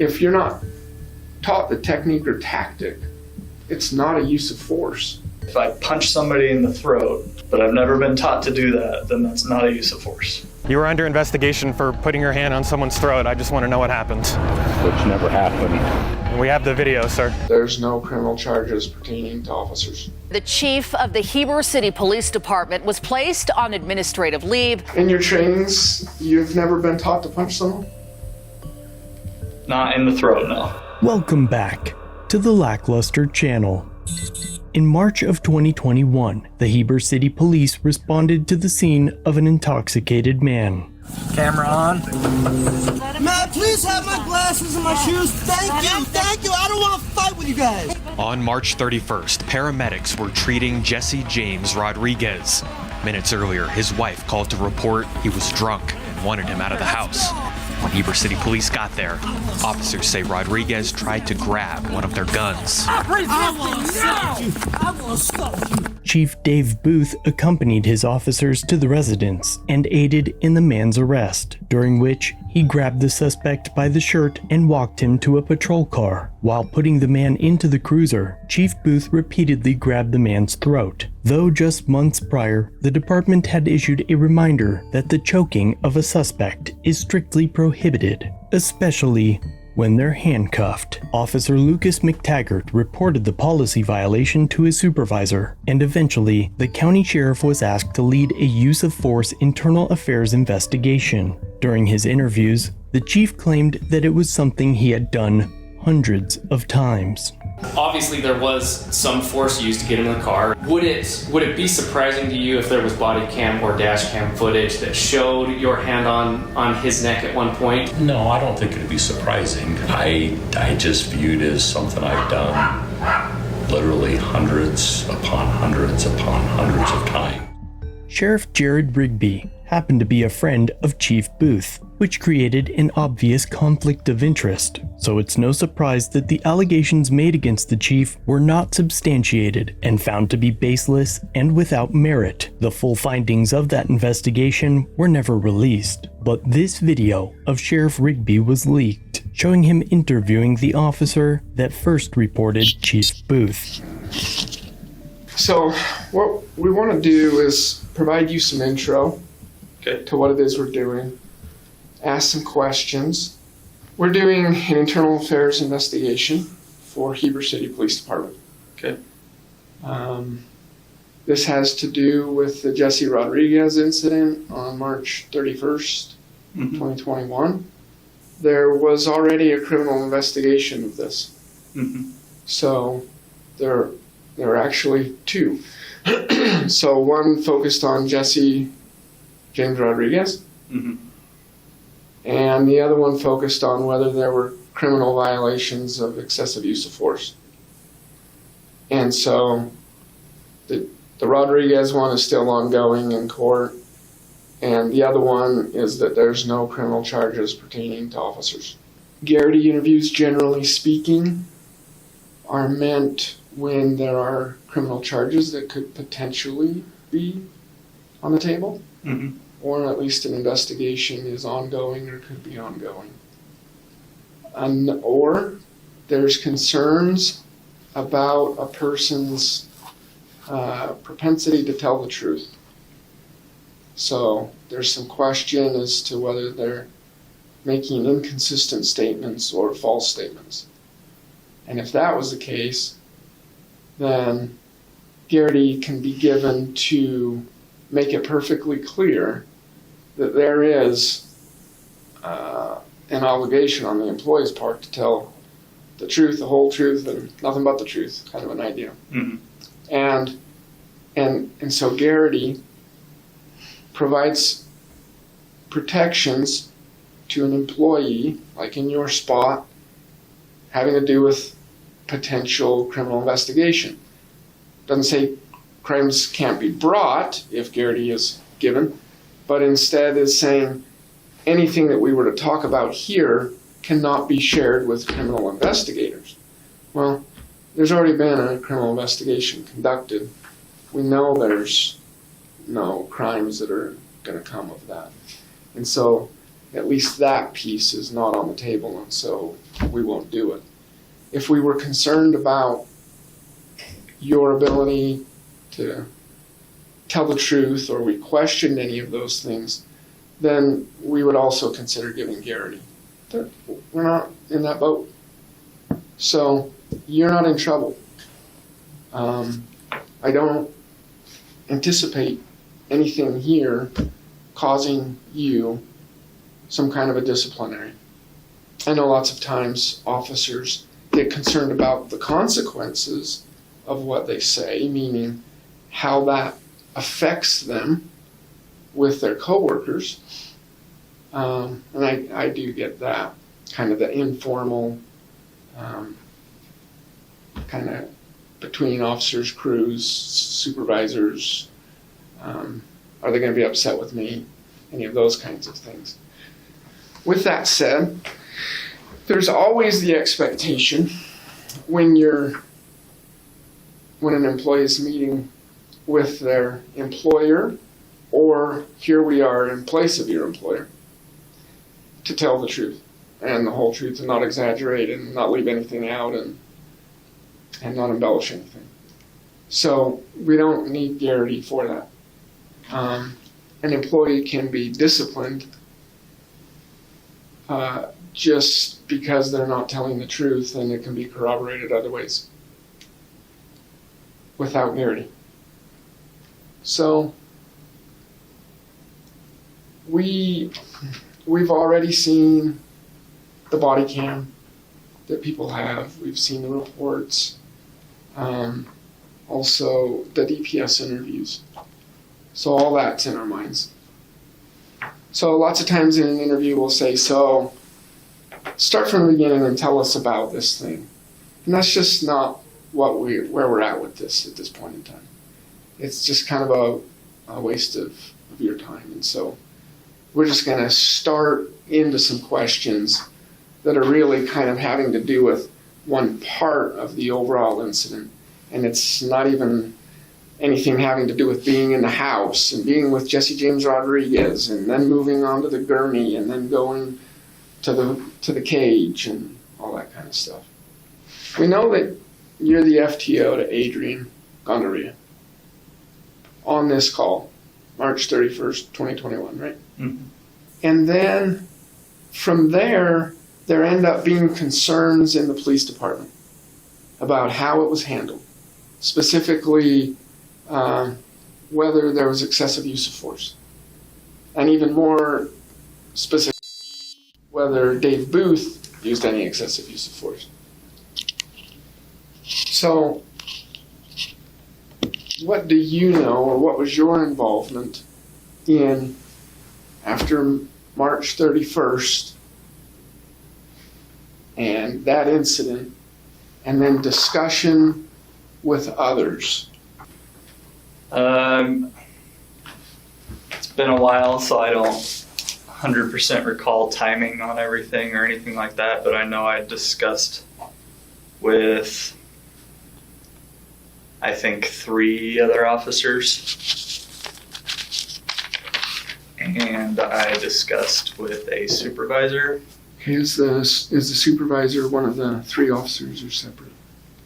if you're not taught the technique or tactic, it's not a use of force. If I punch somebody in the throat, but I've never been taught to do that, then that's not a use of force. You were under investigation for putting your hand on someone's throat. I just want to know what happened. Which never happened. We have the video, sir. There's no criminal charges pertaining to officers. The chief of the Heber City Police Department was placed on administrative leave. In your trainings, you've never been taught to punch someone? Not in the throat, no. Welcome back to the LackLuster channel. In March of 2021, the Heber City Police responded to the scene of an intoxicated man. Camera on. May I please have my glasses and my shoes? Thank you. I don't want to fight with you guys. On March 31st, paramedics were treating Jesse James Rodriguez. Minutes earlier, his wife called to report he was drunk and wanted him out of the house. When Heber City Police got there, officers say Rodriguez tried to grab one of their guns. Chief Dave Booth accompanied his officers to the residence and aided in the man's arrest, during which he grabbed the suspect by the shirt and walked him to a patrol car. While putting the man into the cruiser, Chief Booth repeatedly grabbed the man's throat. Though just months prior, the department had issued a reminder that the choking of a suspect is strictly prohibited, especially when they're handcuffed. Officer Lucas McTaggart reported the policy violation to his supervisor, and eventually, the county sheriff was asked to lead a use of force internal affairs investigation. During his interviews, the chief claimed that it was something he had done hundreds of times. Obviously, there was some force used to get him in the car. Would it be surprising to you if there was body cam or dash cam footage that showed your hand on his neck at one point? No, I don't think it'd be surprising. I just view it as something I've done literally hundreds upon hundreds upon hundreds of times. Sheriff Jared Rigby happened to be a friend of Chief Booth, which created an obvious conflict of interest. So it's no surprise that the allegations made against the chief were not substantiated and found to be baseless and without merit. The full findings of that investigation were never released, but this video of Sheriff Rigby was leaked, showing him interviewing the officer that first reported Chief Booth. So what we want to do is provide you some intro to what it is we're doing, ask some questions. We're doing an internal affairs investigation for Heber City Police Department. Okay. This has to do with the Jesse Rodriguez incident on March 31st, 2021. There was already a criminal investigation of this. So there are actually two. So one focused on Jesse James Rodriguez, and the other one focused on whether there were criminal violations of excessive use of force. And so the Rodriguez one is still ongoing in court, and the other one is that there's no criminal charges pertaining to officers. Garrity interviews, generally speaking, are meant when there are criminal charges that could potentially be on the table, or at least an investigation is ongoing or could be ongoing. Or there's concerns about a person's propensity to tell the truth. So there's some question as to whether they're making inconsistent statements or false statements. And if that was the case, then Garrity can be given to make it perfectly clear that there is an obligation on the employee's part to tell the truth, the whole truth, and nothing but the truth, kind of an idea. And so Garrity provides protections to an employee, like in your spot, having to do with potential criminal investigation. Doesn't say crimes can't be brought if Garrity is given, but instead is saying anything that we were to talk about here cannot be shared with criminal investigators. Well, there's already been a criminal investigation conducted. We know there's no crimes that are going to come of that. And so at least that piece is not on the table, and so we won't do it. If we were concerned about your ability to tell the truth, or we questioned any of those things, then we would also consider giving Garrity. We're not in that boat. So you're not in trouble. I don't anticipate anything here causing you some kind of a disciplinary. I know lots of times officers get concerned about the consequences of what they say, meaning how that affects them with their coworkers. And I do get that, kind of the informal, kind of between officers, crews, supervisors. Are they going to be upset with me? Any of those kinds of things. With that said, there's always the expectation when an employee is meeting with their employer, or here we are in place of your employer, to tell the truth and the whole truth and not exaggerate and not leave anything out and not embellish anything. So we don't need Garrity for that. An employee can be disciplined just because they're not telling the truth, and it can be corroborated other ways without Garrity. So we've already seen the body cam that people have. We've seen the reports. Also the DPS interviews. So all that's in our minds. So lots of times in an interview we'll say, so start from the beginning and tell us about this thing. And that's just not where we're at with this at this point in time. It's just kind of a waste of your time. And so we're just going to start into some questions that are really kind of having to do with one part of the overall incident. And it's not even anything having to do with being in the house and being with Jesse James Rodriguez and then moving on to the gurney and then going to the cage and all that kind of stuff. We know that you're the FTO to Adrian Gondaria on this call, March 31st, 2021, right? Mm-hmm. And then from there end up being concerns in the police department about how it was handled, specifically whether there was excessive use of force, and even more specific, whether Dave Booth used any excessive use of force. So what do you know, or what was your involvement in after March 31st and that incident, and then discussion with others? It's been a while, so I don't 100% recall timing on everything or anything like that, but I know I discussed with, I think, 3 other officers, and I discussed with a supervisor. Okay, is the supervisor one of the 3 officers, or separate?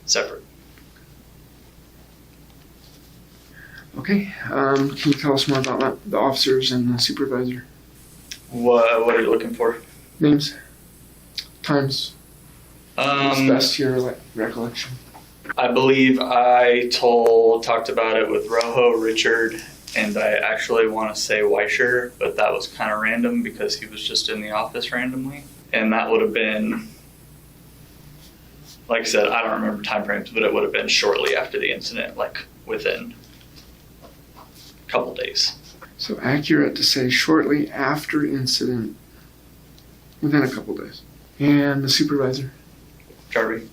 Separate. Okay, can you tell us more about that, the officers and the supervisor? What are you looking for? Names, times, what's best to your recollection? I believe I talked about it with Rojo, Richard, and I actually want to say Weischer, but that was kind of random because he was just in the office randomly. And that would have been, like I said, I don't remember time frames, but it would have been shortly after the incident, like within a couple days. So accurate to say shortly after incident, within a couple days. And the supervisor? Jarvie.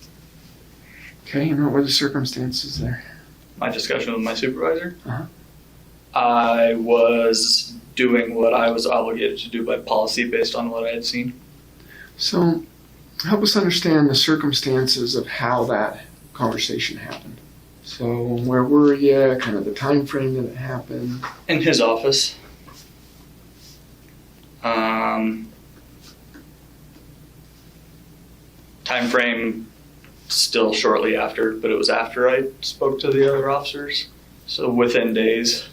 Okay, and what were the circumstances there? My discussion with my supervisor? Uh-huh. I was doing what I was obligated to do by policy based on what I had seen. So help us understand the circumstances of how that conversation happened. So where were you, kind of the time frame that it happened? In his office. Time Time frame still shortly after, but it was after I spoke to the other officers. So within days.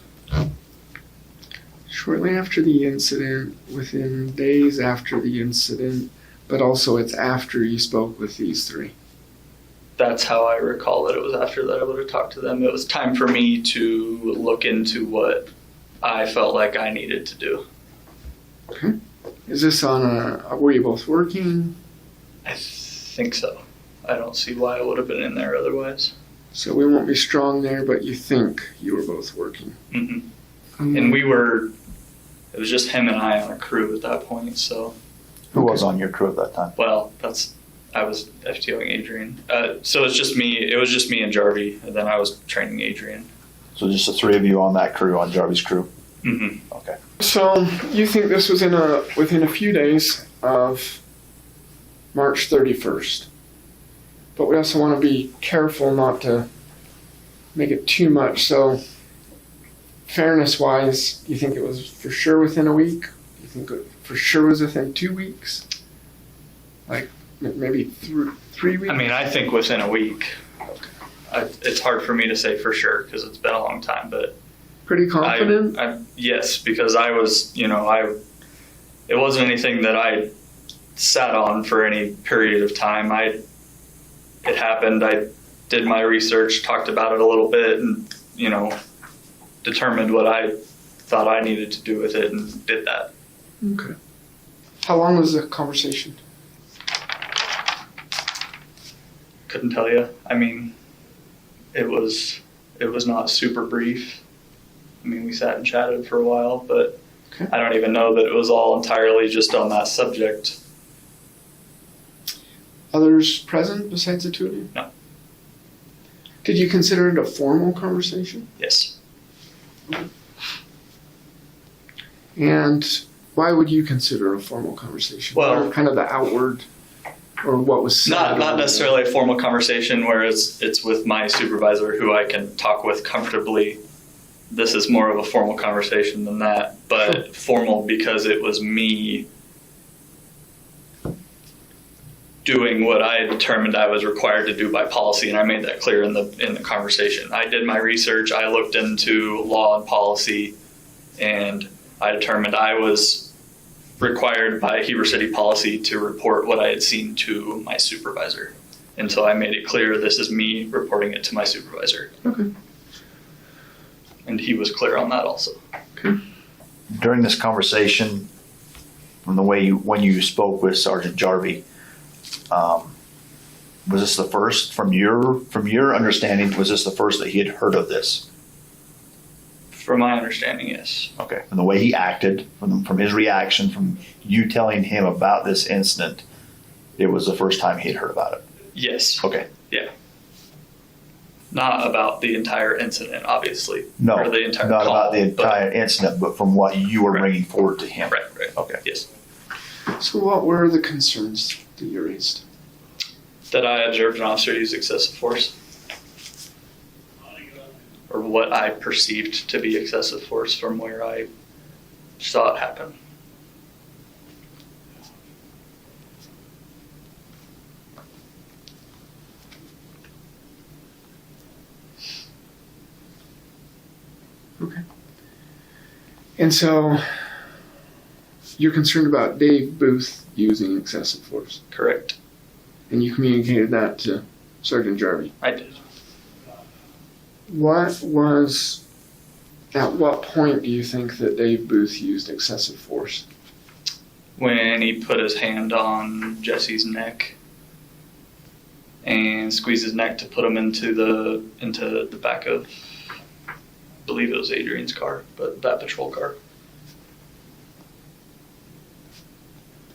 Shortly after the incident, within days after the incident, but also it's after you spoke with these three. That's how I recall that it was after that I would have talked to them. It was time for me to look into what I felt like I needed to do. Okay. Is this on were you both working? I think so. I don't see why I would have been in there otherwise. So we won't be strong there, but you think you were both working. Mm-hmm. And it was just him and I on a crew at that point, so. Who was on your crew at that time? Well, I was FTOing Adrian. So it was just me and Jarvie, and then I was training Adrian. So just the three of you on that crew, on Jarvie's crew? Mm-hmm. Okay. So you think this was within a few days of March 31st. But we also want to be careful not to make it too much. So fairness-wise, you think it was for sure within a week? You think it for sure was within 2 weeks? Like maybe 3 weeks? I mean, I think within a week. It's hard for me to say for sure because it's been a long time, but pretty confident? Yes, because I was, it wasn't anything that I sat on for any period of time. It happened. I did my research, talked about it a little bit, and determined what I thought I needed to do with it, and did that. Okay. How long was the conversation? Couldn't tell you. I mean, it was not super brief. I mean, we sat and chatted for a while, but okay. I don't even know that it was all entirely just on that subject. Others present besides the two of you? No. Did you consider it a formal conversation? Yes. And why would you consider a formal conversation? Well, or kind of the outward, or what was said? Not necessarily a formal conversation where it's with my supervisor who I can talk with comfortably. This is more of a formal conversation than that, but sure. Formal because it was me doing what I determined I was required to do by policy, and I made that clear in the conversation. I did my research, I looked into law and policy, and I determined I was required by Heber City policy to report what I had seen to my supervisor. And so I made it clear this is me reporting it to my supervisor. Okay. And he was clear on that also. Okay. During this conversation, from the way when you spoke with Sergeant Jarvie, was this the first, from your understanding, was this the first that he had heard of this? From my understanding, yes. Okay. From the way he acted, from his reaction, from you telling him about this incident, it was the first time he had heard about it? Yes. Okay. Yeah. Not about the entire incident, obviously. No, or the entire not call, about the entire incident, but from what you were bringing forward to him. Right. Okay. Yes. So what were the concerns that you raised? That I observed an officer use excessive force. Or what I perceived to be excessive force from where I saw it happen. Okay. And so you're concerned about Dave Booth using excessive force? Correct. And you communicated that to Sergeant Jarvie? I did. At what point do you think that Dave Booth used excessive force? When he put his hand on Jesse's neck and squeezed his neck to put him into the back of, I believe it was Adrian's car, but that patrol car.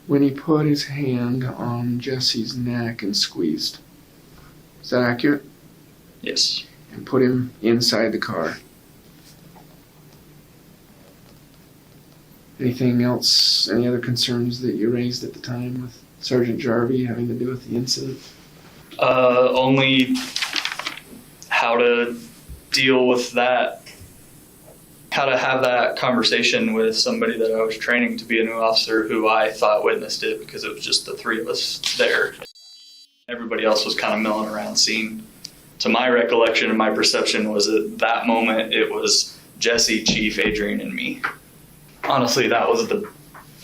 When he put his hand on Jesse's neck and squeezed. Is that accurate? Yes. And put him inside the car. Anything else, any other concerns that you raised at the time with Sergeant Jarvie having to do with the incident? Only how to deal with that, how to have that conversation with somebody that I was training to be a new officer who I thought witnessed it because it was just the three of us there. Everybody else was kind of milling around scene. To my recollection and my perception was at that moment, it was Jesse, Chief, Adrian, and me. Honestly, that was the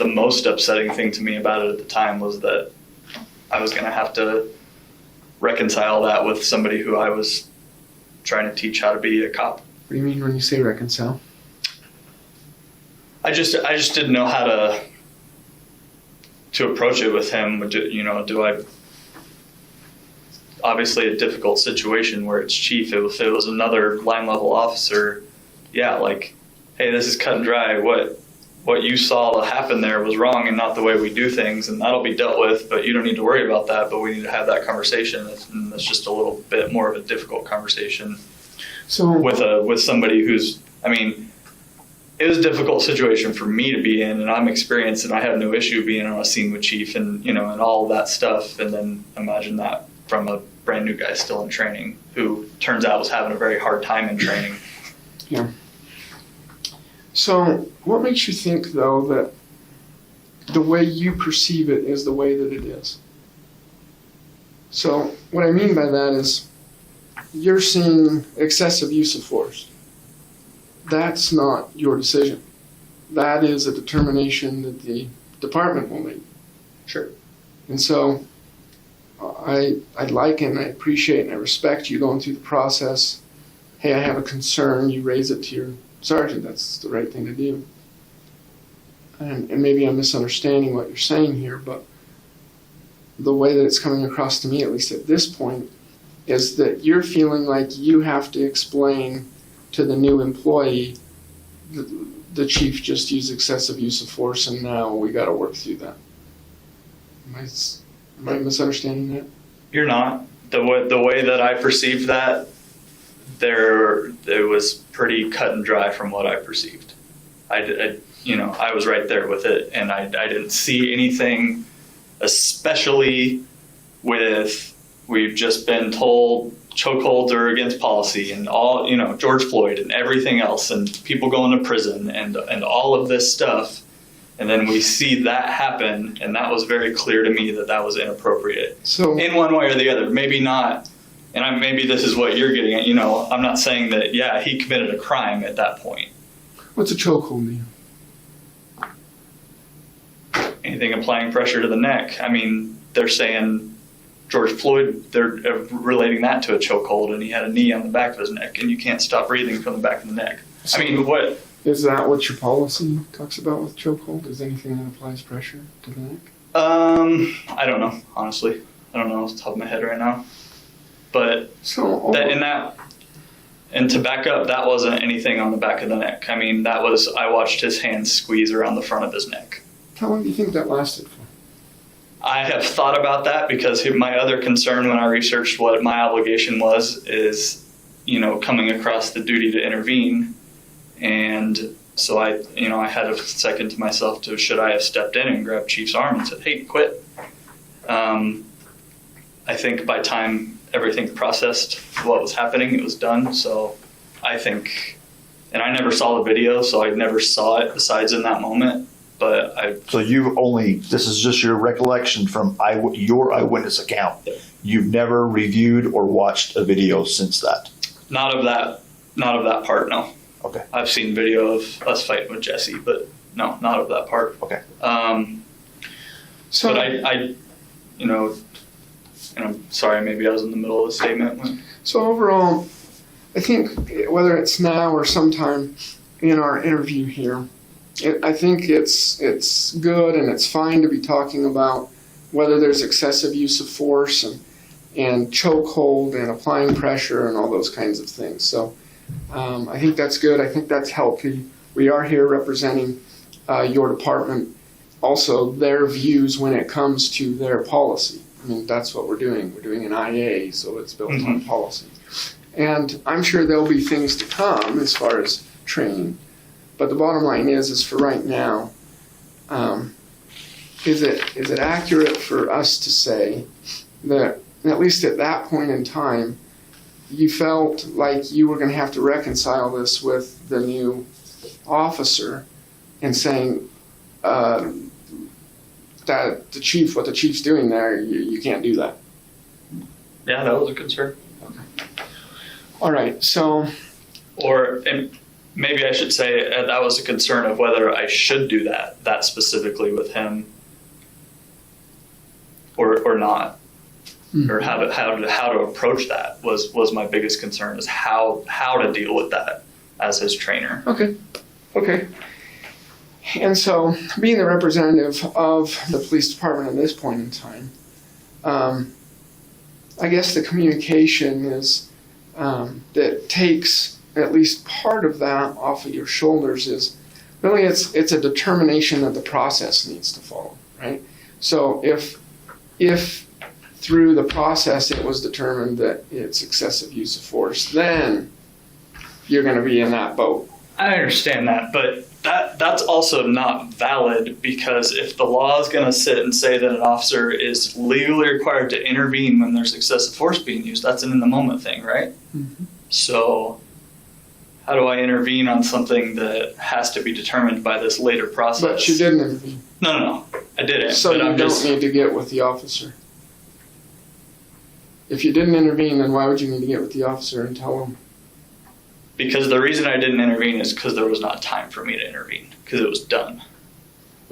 most upsetting thing to me about it at the time, was that I was going to have to reconcile that with somebody who I was trying to teach how to be a cop. What do you mean when you say reconcile? I just didn't know how to approach it with him. Do I? Obviously, a difficult situation where it's Chief. If it was another line level officer, yeah, like, hey, this is cut and dry. What you saw happen there was wrong and not the way we do things, and that'll be dealt with. But you don't need to worry about that. But we need to have that conversation. And that's just a little bit more of a difficult conversation. So with somebody who's, I mean, it was a difficult situation for me to be in, and I'm experienced, and I have no issue being on a scene with Chief, and and all of that stuff. And then imagine that from a brand new guy still in training, who turns out was having a very hard time in training. Yeah. So what makes you think, though, that the way you perceive it is the way that it is? So what I mean by that is you're seeing excessive use of force. That's not your decision. That is a determination that the department will make. Sure. And so I like and I appreciate and I respect you going through the process. Hey, I have a concern. You raise it to your sergeant. That's the right thing to do. And maybe I'm misunderstanding what you're saying here, but the way that it's coming across to me, at least at this point, is that you're feeling like you have to explain to the new employee that the chief just used excessive use of force and now we got to work through that. Am I misunderstanding that? You're not. The way that I perceived that, it was pretty cut and dry from what I perceived. I was right there with it, and I didn't see anything, especially with, we've just been told chokeholds are against policy and all, George Floyd and everything else, and people going to prison and all of this stuff. And then we see that happen, and that was very clear to me that was inappropriate. So in one way or the other, maybe not. And maybe this is what you're getting at. I'm not saying that, yeah, he committed a crime at that point. what's a chokehold mean? Anything applying pressure to the neck. I mean, they're saying George Floyd, they're relating that to a chokehold, and he had a knee on the back of his neck, and you can't stop breathing from the back of the neck. So I mean, what? Is that what your policy talks about with chokehold? Is anything that applies pressure to the neck? I don't know, honestly. I don't know off the top of my head right now. But and to back up, that wasn't anything on the back of the neck. I mean, I watched his hands squeeze around the front of his neck. How long do you think that lasted for? I have thought about that because my other concern when I researched what my obligation was is, coming across the duty to intervene. And so I had a second to myself to, should I have stepped in and grabbed Chief's arm and said, hey, quit? I think by time everything processed what was happening, it was done. So I think, and I never saw the video, so I never saw it besides in that moment. But So this is just your recollection from your eyewitness account. Yeah. You've never reviewed or watched a video since that? Not of that part, no. Okay. I've seen video of us fighting with Jesse, but no, not of that part. Okay. So, but I and I'm sorry, maybe I was in the middle of the statement. So overall, I think whether it's now or sometime in our interview here, I think it's good and it's fine to be talking about whether there's excessive use of force and chokehold and applying pressure and all those kinds of things. So I think that's good. I think that's healthy. We are here representing your department, also their views when it comes to their policy. I mean, that's what we're doing. We're doing an IA, so it's built on policy. And I'm sure there'll be things to come as far as training. But the bottom line is for right now, is it accurate for us to say that at least at that point in time, you felt like you were going to have to reconcile this with the new officer and saying that what the chief's doing there, you can't do that? Yeah, that was a concern. All right, so And maybe I should say that was a concern of whether I should do that specifically with him, or not, or how to approach that was my biggest concern, is how to deal with that as his trainer. Okay. And so, being the representative of the police department at this point in time, I guess the communication is that takes at least part of that off of your shoulders is really it's a determination that the process needs to follow, right? So if through the process it was determined that it's excessive use of force, then you're going to be in that boat. I understand that, but that's also not valid, because if the law is going to sit and say that an officer is legally required to intervene when there's excessive force being used, that's an in the moment thing, right? Mm-hmm. So how do I intervene on something that has to be determined by this later process? But you didn't intervene. No, I didn't. So but you don't need to get with the officer. If you didn't intervene, then why would you need to get with the officer and tell him? Because the reason I didn't intervene is because there was not time for me to intervene, because it was done.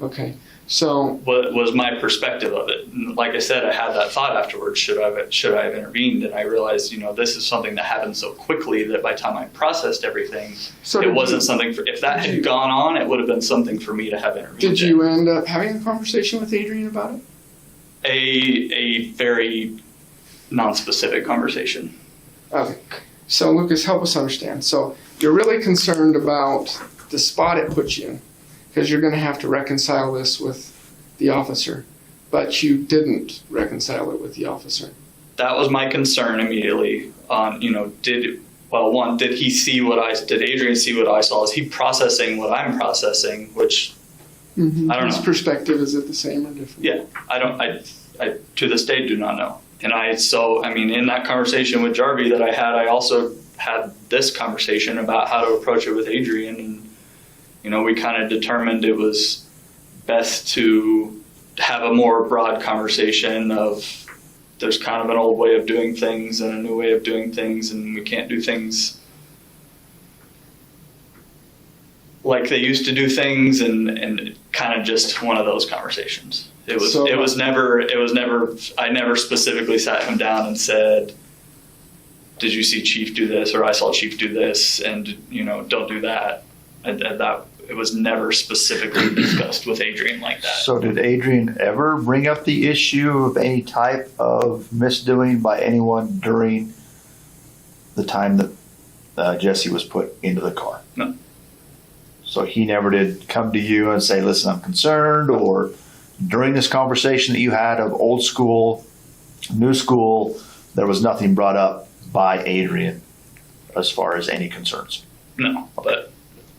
Okay, so What was my perspective of it? And like I said, I had that thought afterwards, should I have intervened? And I realized, this is something that happened so quickly that by the time I processed everything, it wasn't something if that had gone on, it would have been something for me to have intervened. Did you end up having a conversation with Adrian about it? A very non-specific conversation. Okay. So, Lucas, help us understand. So, you're really concerned about the spot it puts you in, because you're going to have to reconcile this with the officer, but you didn't reconcile it with the officer. That was my concern immediately on, did he see did Adrian see what I saw? Is he processing what I'm processing? Which, Mm-hmm. I don't know. His perspective, is it the same or different? Yeah, I to this day do not know. And in that conversation with Jarvie that I had, I also had this conversation about how to approach it with Adrian. And, we kind of determined it was best to have a more broad conversation of there's kind of an old way of doing things and a new way of doing things, and we can't do things like they used to do things, and kind of just one of those conversations. I never specifically sat him down and said, did you see Chief do this? Or I saw Chief do this, and, don't do that. And that it was never specifically discussed with Adrian like that. So did Adrian ever bring up the issue of any type of misdoing by anyone during the time that Jesse was put into the car? No. So he never did come to you and say, listen, I'm concerned, or during this conversation that you had of old school, new school, there was nothing brought up by Adrian as far as any concerns? No, but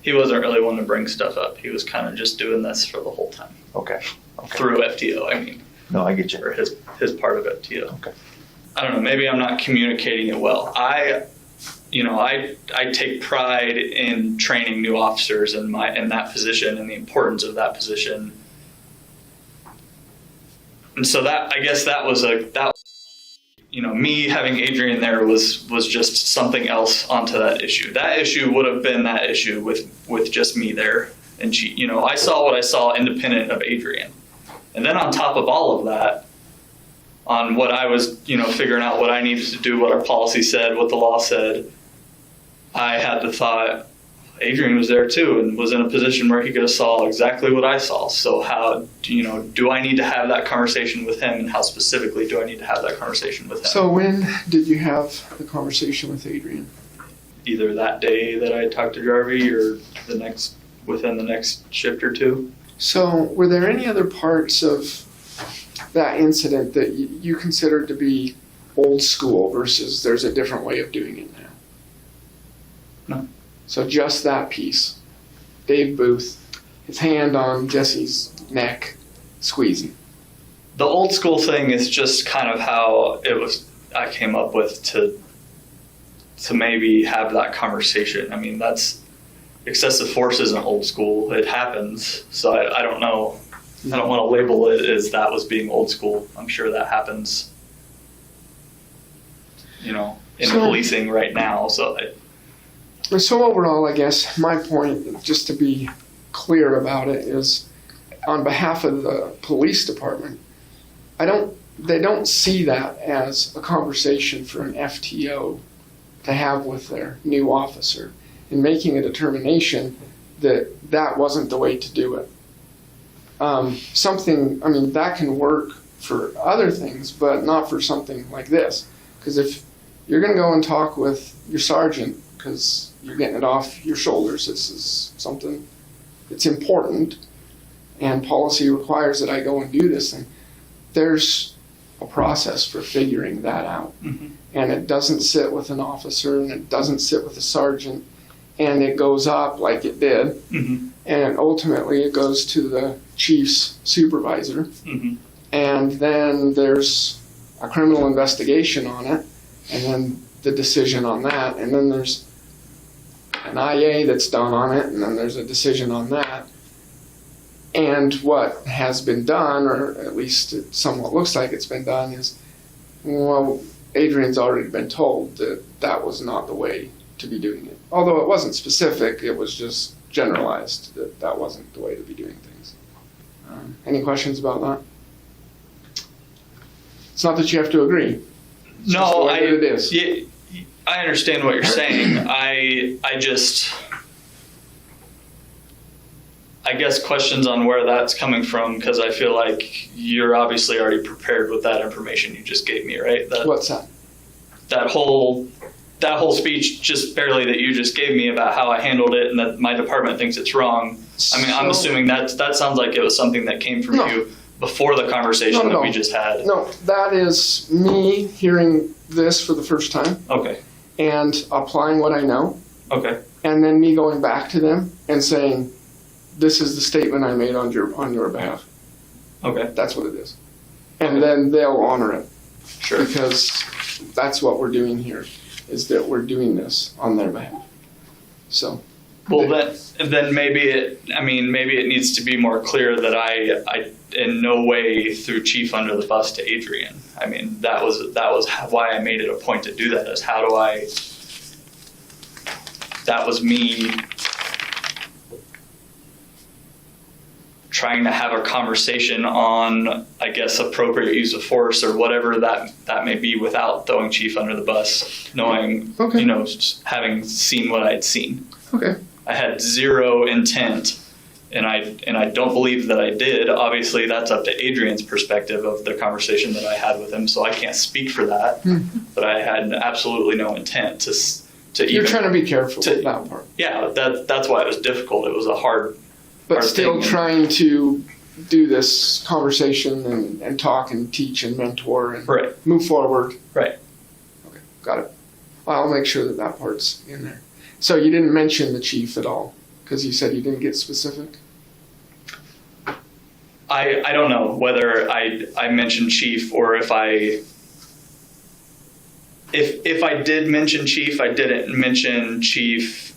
he wasn't really one to bring stuff up. He was kind of just doing this for the whole time. Okay. Through FTO, No, I get you. or his part of FTO. Okay. I don't know, maybe I'm not communicating it well. I take pride in training new officers in that position and the importance of that position. And so me having Adrian there was just something else onto that issue. That issue would have been that issue with just me there. And I saw what I saw independent of Adrian. And then on top of all of that, on what I was, figuring out what I needed to do, what our policy said, what the law said, I had the thought, Adrian was there too and was in a position where he could have saw exactly what I saw. So how, do I need to have that conversation with him, and how specifically do I need to have that conversation with him? So when did you have the conversation with Adrian? Either that day that I talked to Jarvie or within the next shift or two. So were there any other parts of that incident that you considered to be old school versus there's a different way of doing it now? No. So just that piece. Dave Booth, his hand on Jesse's neck, squeezing. The old school thing is just kind of how I came up with to maybe have that conversation. That's excessive force isn't old school. It happens. So I don't know. I don't want to label it as that was being old school. I'm sure that happens in So- policing right now. So So overall, I guess my point, just to be clear about it, is on behalf of the police department, they don't see that as a conversation for an FTO to have with their new officer in making a determination that wasn't the way to do it. That can work for other things, but not for something like this. Because if you're going to go and talk with your sergeant, because you're getting it off your shoulders, this is something that's important, and policy requires that I go and do this thing, there's a process for figuring that out. Mm-hmm. And it doesn't sit with an officer, and it doesn't sit with a sergeant, and it goes up like it did, mm-hmm. and ultimately it goes to the chief's supervisor, Mm-hmm. and then there's a criminal investigation on it, and then the decision on that, and then there's an IA that's done on it, and then there's a decision on that. And what has been done, or at least it somewhat looks like it's been done, is, well, Adrian's already been told that that was not the way to be doing it. Although it wasn't specific, it was just generalized that that wasn't the way to be doing things. Any questions about that? It's not that you have to agree. It's just the way that it is. Yeah, I understand what you're saying. I guess questions on where that's coming from, because I feel like you're obviously already prepared with that information you just gave me, right? What's that? That whole speech just barely that you just gave me about how I handled it and that my department thinks it's wrong. I'm assuming that sounds like it was something that came from you before the conversation that we just had. No, that is me hearing this for the first time. Okay. And applying what I know. Okay. And then me going back to them and saying, this is the statement I made on your behalf. Okay. That's what it is. And then they'll honor it. Sure. Because that's what we're doing here, is that we're doing this on their behalf. So. Well, then maybe it needs to be more clear that I in no way threw Chief under the bus to Adrian. I mean, that was why I made it a point to do that. Is that was me trying to have a conversation on, I guess, appropriate use of force or whatever that may be without throwing Chief under the bus, knowing, just having seen what I'd seen. Okay. I had zero intent, and I don't believe that I did. Obviously, that's up to Adrian's perspective of the conversation that I had with him, so I can't speak for that. Mm-hmm. But I had absolutely no intent to You're trying to be careful with that part. Yeah, that's why it was difficult. It was a hard. But still trying to do this conversation and talk and teach and mentor and move forward. Right. Okay, got it. I'll make sure that part's in there. So you didn't mention the chief at all, because you said you didn't get specific? I don't know whether I mentioned Chief or if I did mention Chief, I didn't mention Chief,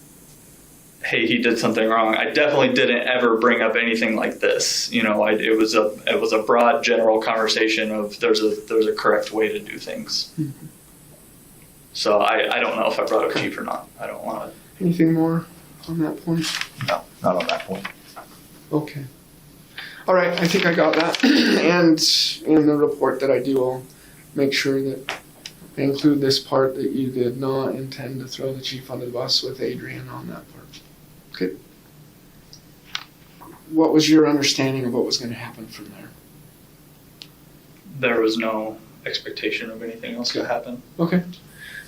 hey, he did something wrong. I definitely didn't ever bring up anything like this. It was a broad general conversation of there's a correct way to do things. Mm-hmm. So I don't know if I brought up Chief or not. I don't want to. Anything more on that point? No, not on that point. Okay. All right, I think I got that. And in the report that I do, I'll make sure that I include this part that you did not intend to throw the chief under the bus with Adrian on that part. Okay. What was your understanding of what was going to happen from there? There was no expectation of anything else to happen. Okay.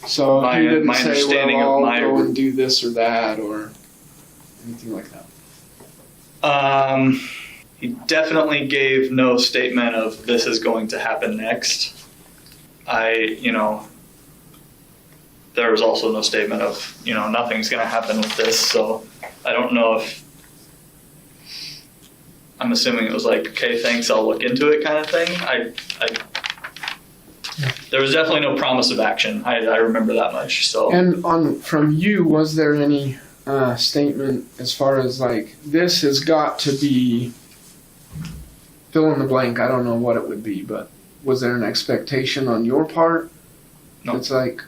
So he didn't say, well, I'll go and do this or that or anything like that? He definitely gave no statement of this is going to happen next. There was also no statement of, nothing's going to happen with this. So I don't know if, I'm assuming it was like, okay, thanks, I'll look into it kind of thing. There was definitely no promise of action. I remember that much. So. And from you, was there any statement as far as like, this has got to be fill in the blank? I don't know what it would be, but was there an expectation on your part No. It's like,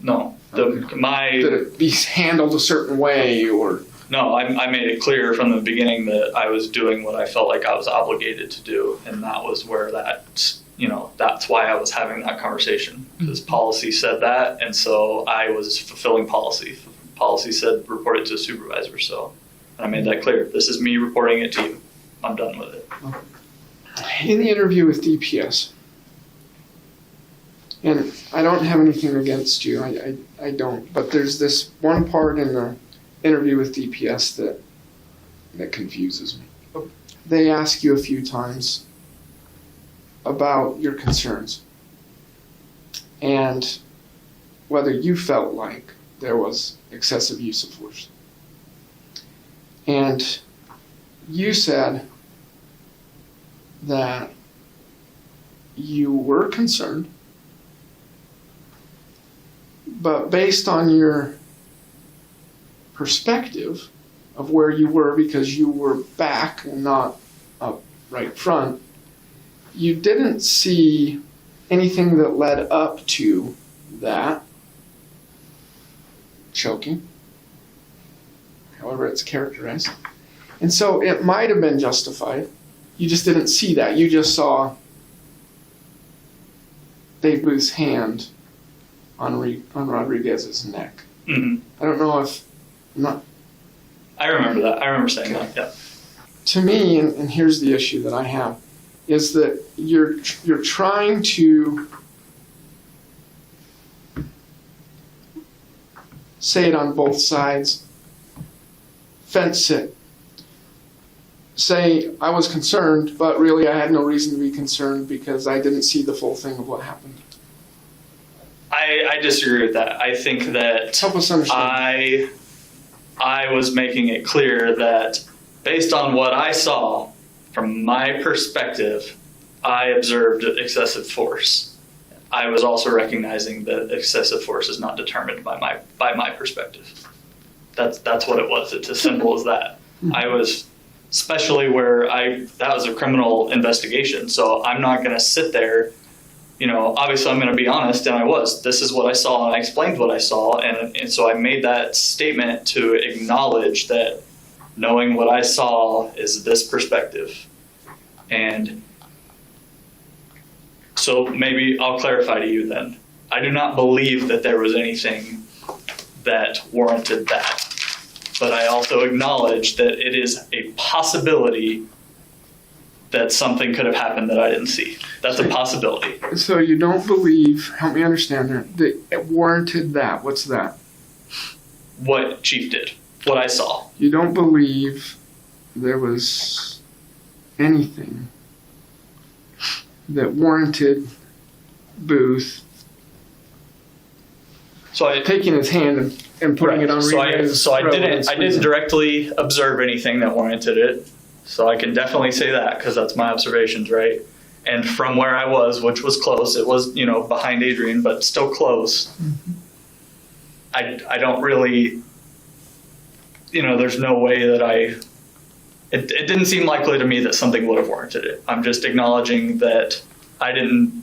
No. did it be handled a certain way, or? No, I made it clear from the beginning that I was doing what I felt like I was obligated to do, and that was where that's why I was having that conversation, because policy said that, and so I was fulfilling policy. Policy said report it to a supervisor, so and I made that clear. This is me reporting it to you. I'm done with it. In the interview with DPS, and I don't have anything against you, I don't, but there's this one part in the interview with DPS that confuses me. They ask you a few times about your concerns and whether you felt like there was excessive use of force. And you said that you were concerned, but based on your perspective of where you were, because you were back and not up right front, you didn't see anything that led up to that choking, however it's characterized. And so it might have been justified. You just didn't see that. You just saw Dave Booth's hand on Rodriguez's neck. Mm-hmm. I don't know if I remember that. I remember saying that. Yeah. To me, and here's the issue that I have, is that you're trying to say it on both sides, fence it. Say, I was concerned, but really I had no reason to be concerned because I didn't see the full thing of what happened. I disagree with that. I think that help us understand. I was making it clear that based on what I saw, from my perspective, I observed excessive force. I was also recognizing that excessive force is not determined by my perspective. That's what it was. It's as simple as that. I was, especially where that was a criminal investigation, so I'm not going to sit there. Obviously I'm going to be honest, and I was. This is what I saw, and I explained what I saw, and so I made that statement to acknowledge that knowing what I saw is this perspective. And so maybe I'll clarify to you then. I do not believe that there was anything that warranted that. But I also acknowledge that it is a possibility that something could have happened that I didn't see. That's a possibility. So you don't believe, help me understand that it warranted that. What's that? What Chief did, what I saw. You don't believe there was anything that warranted Booth taking his hand and putting it on Rodriguez's So I didn't directly observe anything that warranted it. So I can definitely say that because that's my observations, right? And from where I was, which was close, it was, behind Adrian, but still close. Mm-hmm. I don't really, there's no way that it didn't seem likely to me that something would have warranted it. I'm just acknowledging that I'm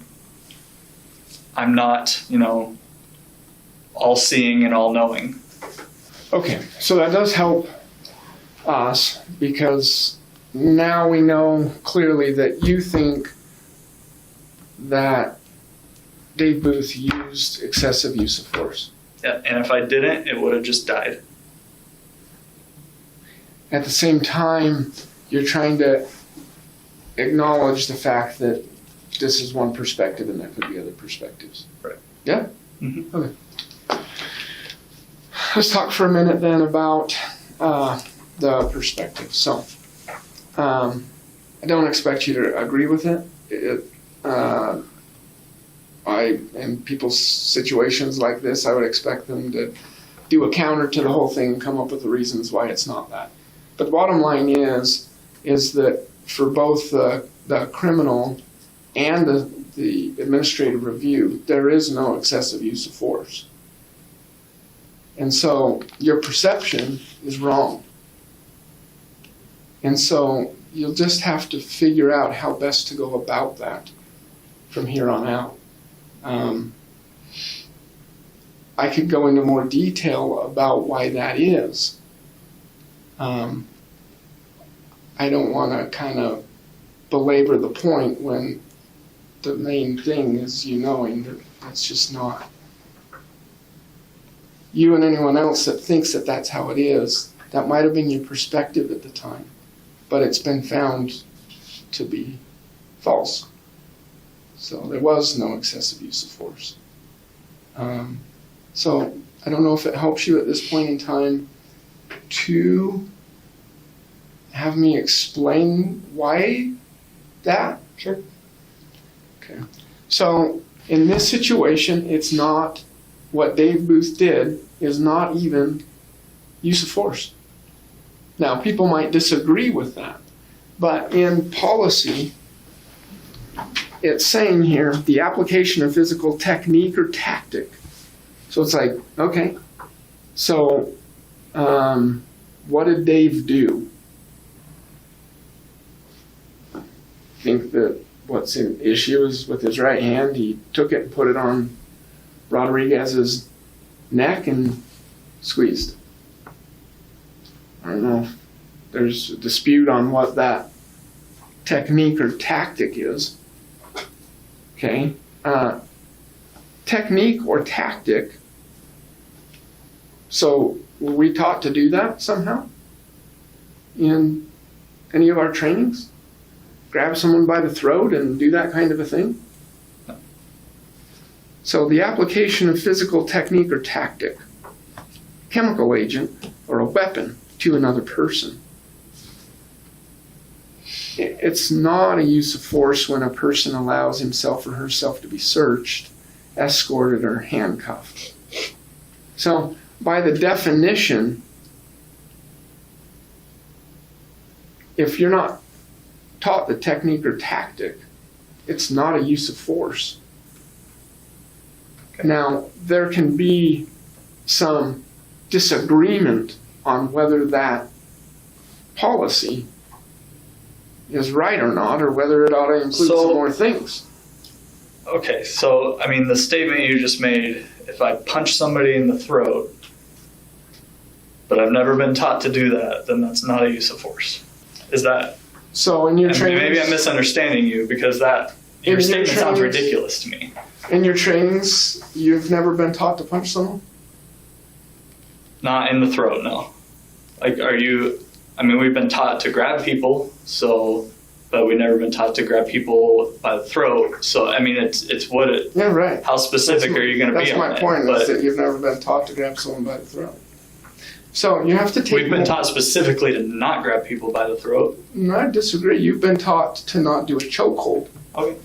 not, all seeing and all knowing. Okay, so that does help us because now we know clearly that you think that Dave Booth used excessive use of force. Yeah, and if I didn't, it would have just died. At the same time, you're trying to acknowledge the fact that this is one perspective and there could be other perspectives. Right. Yeah? Mm-hmm. Okay. Let's talk for a minute then about the perspective. So, I don't expect you to agree with it. In people's situations like this, I would expect them to do a counter to the whole thing and come up with the reasons why it's not that. But the bottom line is that for both the criminal and the administrative review, there is no excessive use of force. And so your perception is wrong. And so you'll just have to figure out how best to go about that from here on out. I could go into more detail about why that is. I don't want to kind of belabor the point when the main thing is you knowing that that's just not. You and anyone else that thinks that that's how it is, that might have been your perspective at the time, but it's been found to be false. So there was no excessive use of force. So I don't know if it helps you at this point in time to have me explain why that? Sure. Okay. So in this situation, it's not, what Dave Booth did is not even use of force. Now, people might disagree with that, but in policy, it's saying here, the application of physical technique or tactic. So it's like, okay, so what did Dave do? I think that what's an issue is with his right hand, he took it and put it on Rodriguez's neck and squeezed. I don't know if there's a dispute on what that technique or tactic is. Okay. Technique or tactic. So were we taught to do that somehow in any of our trainings? Grab someone by the throat and do that kind of a thing? So the application of physical technique or tactic, chemical agent, or a weapon to another person. It's not a use of force when a person allows himself or herself to be searched, escorted, or handcuffed. So by the definition, if you're not taught the technique or tactic, it's not a use of force. Okay. Now, there can be some disagreement on whether that policy is right or not, or whether it ought to include some more things. Okay, so, I mean, the statement you just made, if I punch somebody in the throat, but I've never been taught to do that, then that's not a use of force. Is that... So in your trainings... Maybe I'm misunderstanding you, because your statement sounds ridiculous to me. In your trainings, you've never been taught to punch someone? Not in the throat, no. Like, we've been taught to grab people, but we've never been taught to grab people by the throat. So, I mean, it's what it... Yeah, right. How specific are you going to be on That's it? my point, is that you've never been taught to grab someone by the throat. So you have to take... We've been taught specifically to not grab people by the throat. No, I disagree. You've been taught to not do a chokehold. Okay.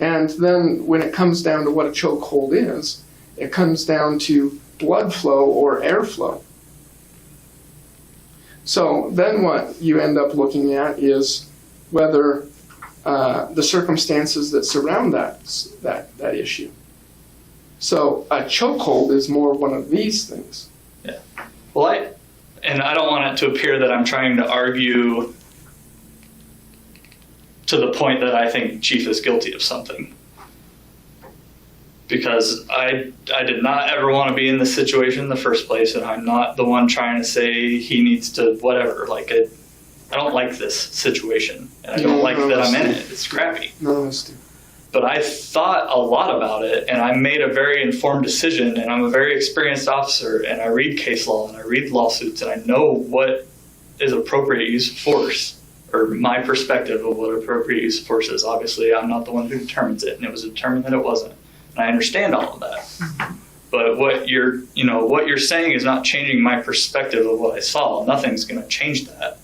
And then when it comes down to what a chokehold is, it comes down to blood flow or airflow. So then what you end up looking at is whether the circumstances that surround that issue. So a chokehold is more one of these things. Yeah. Well, I don't want it to appear that I'm trying to argue to the point that I think Chief is guilty of something. Because I did not ever want to be in this situation in the first place, and I'm not the one trying to say he needs to whatever. Like, I don't like this situation, and I don't like that I'm in it. It's crappy. No, it's true. But I thought a lot about it, and I made a very informed decision, and I'm a very experienced officer, and I read case law, and I read lawsuits, and I know what is appropriate use of force, or my perspective of what appropriate use of force is. Obviously, I'm not the one who determines it, and it was determined that it wasn't. And I understand all of that. But what you're saying is not changing my perspective of what I saw. Nothing's going to change that.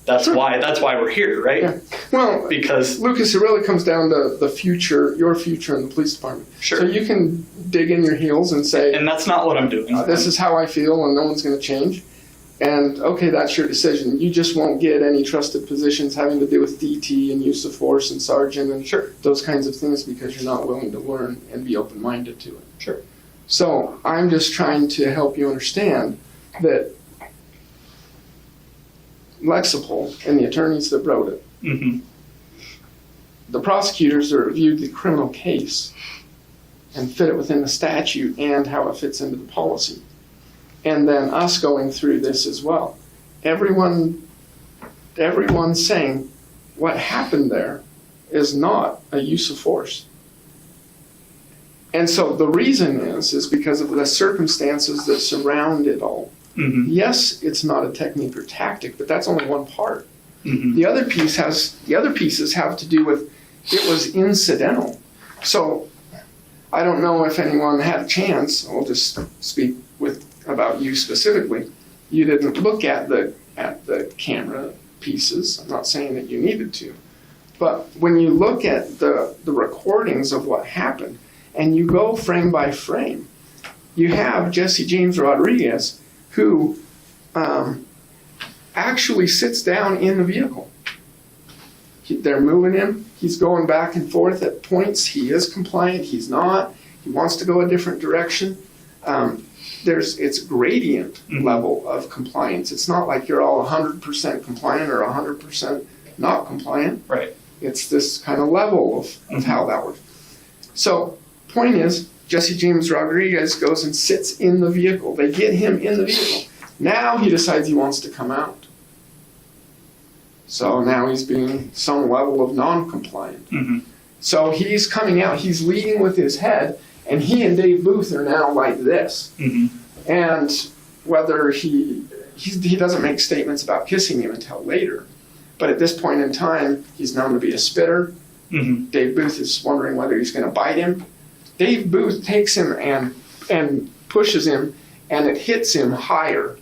That's why we're here, right? Yeah. Well, because Lucas, it really comes down to the future, your future in the police department. Sure. So you can dig in your heels and say, and that's not what I'm doing. This is how I feel, and no one's going to change. And okay, that's your decision. You just won't get any trusted positions having to do with DT and use of force and sergeant and those kinds of things because you're not willing to learn and be open-minded to it. Sure. So I'm just trying to help you understand that Lexipol and the attorneys that wrote it, the prosecutors that reviewed the criminal case and fit it within the statute and how it fits into the policy. And then us going through this as well. Everyone's saying what happened there is not a use of force. And so the reason is because of the circumstances that surround it all. Mm-hmm. Yes, it's not a technique or tactic, but that's only one part. Mm-hmm. The other pieces have to do with it was incidental. So I don't know if anyone had a chance. I'll just speak about you specifically. You didn't look at the camera pieces. I'm not saying that you needed to, but when you look at the recordings of what happened and you go frame by frame, you have Jesse James Rodriguez who actually sits down in the vehicle. They're moving him. He's going back and forth at points. He is compliant. He's not. He wants to go a different direction. It's gradient level of compliance. It's not like you're all 100% compliant or 100% not compliant. Right. It's this kind of level of how that works. So, point is, Jesse James Rodriguez goes and sits in the vehicle. They get him in the vehicle. Now he decides he wants to come out. So now he's being some level of non-compliant. Mm-hmm. So he's coming out, he's leading with his head, and he and Dave Booth are now like this. Mm-hmm. And whether he doesn't make statements about kissing him until later, but at this point in time, he's known to be a spitter. Mm-hmm. Dave Booth is wondering whether he's going to bite him. Dave Booth takes him and pushes him, and it hits him higher,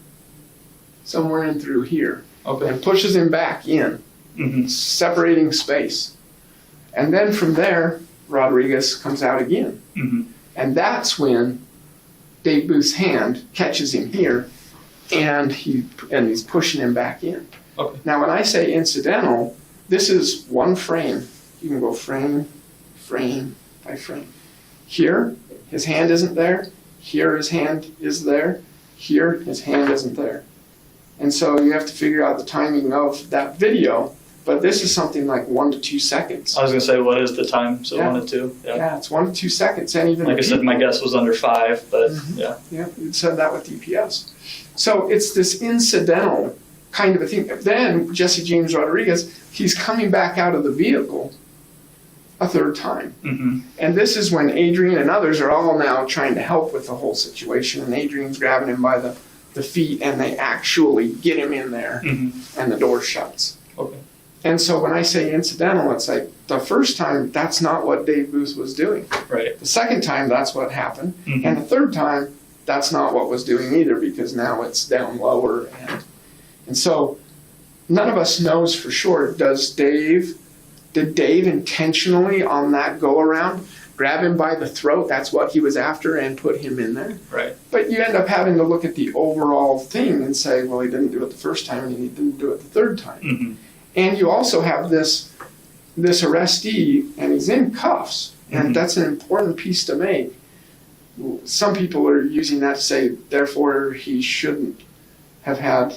somewhere in through here. Okay. And pushes him back in, separating space. And then from there, Rodriguez comes out again. Mm-hmm. And that's when Dave Booth's hand catches him here, and he's pushing him back in. Okay. Now, when I say incidental, this is one frame. You can go frame by frame. Here, his hand isn't there. Here, his hand is there. Here, his hand isn't there. And so you have to figure out the timing of that video, but this is something like 1 to 2 seconds. I was going to say, what is the time? So Yeah. 1 to 2? Yeah, it's 1 to 2 seconds. And even Like I said, my guess was under 5, but yeah. Yeah, you said that with DPS. So it's this incidental kind of a thing. Then Jesse James Rodriguez, he's coming back out of the vehicle a third time. Mm-hmm. And this is when Adrian and others are all now trying to help with the whole situation. And Adrian's grabbing him by the feet, and they actually get him in there, and the door shuts. Okay. And so when I say incidental, it's like the first time, that's not what Dave Booth was doing. Right. The second time, that's what happened. And the third time, that's not what was doing either, because now it's down lower. And so none of us knows for sure, did Dave intentionally on that go around grab him by the throat? That's what he was after, and put him in there. Right. But you end up having to look at the overall thing and say, well, he didn't do it the first time and he didn't do it the third time. Mm-hmm. And you also have this arrestee, and he's in cuffs, and that's an important piece to make. Some people are using that to say, therefore, he shouldn't have had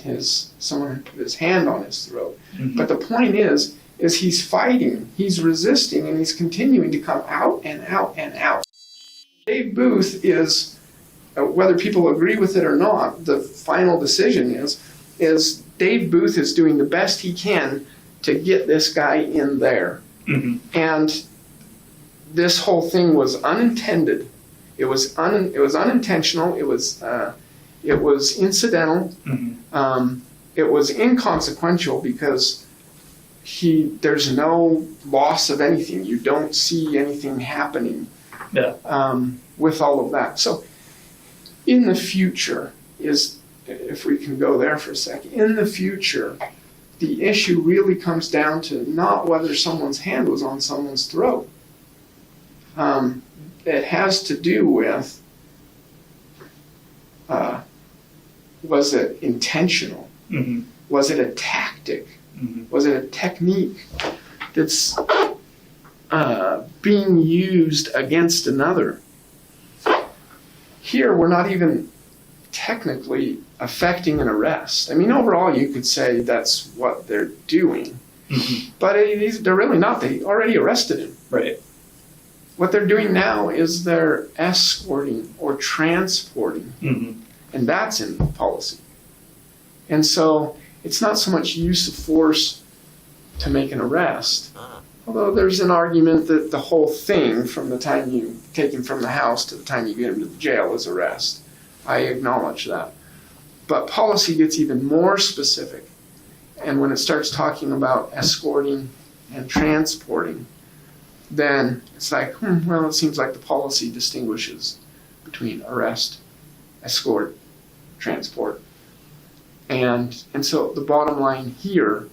someone put his hand on his throat. Mm-hmm. But the point is he's fighting, he's resisting, and he's continuing to come out and out and out. Dave Booth is, whether people agree with it or not, the final decision is Dave Booth is doing the best he can to get this guy in there. Mm-hmm. And this whole thing was unintended. It was unintentional. It was incidental. Mm-hmm. It was inconsequential because there's no loss of anything. You don't see anything happening with all of that. So in the future if we can go there for a second, in the future, the issue really comes down to not whether someone's hand was on someone's throat. It has to do with, was it intentional? Mm-hmm. Was it a tactic? Mm-hmm. Was it a technique that's being used against another? Here, we're not even technically affecting an arrest. I mean, overall, you could say that's what they're doing. Mm-hmm. But they're really not. They already arrested him. Right. What they're doing now is they're escorting or transporting, and that's in policy. And so it's not so much use of force to make an arrest, although there's an argument that the whole thing from the time you take him from the house to the time you get him to the jail is arrest. I acknowledge that. But policy gets even more specific. And when it starts talking about escorting and transporting, then it's like, well, it seems like the policy distinguishes between arrest, escort, transport. And so the bottom line here,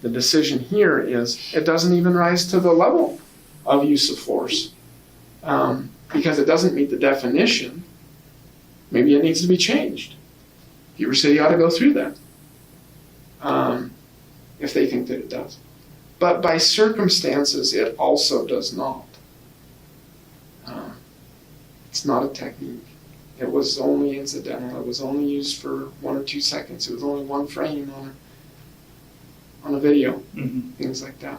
the decision here is it doesn't even rise to the level of use of force because it doesn't meet the definition. Maybe it needs to be changed. Heber City ought to go through that if they think that it does. But by circumstances, it also does not. It's not a technique. It was only incidental. It was only used for 1 or 2 seconds. It was only one frame on a video, things like that.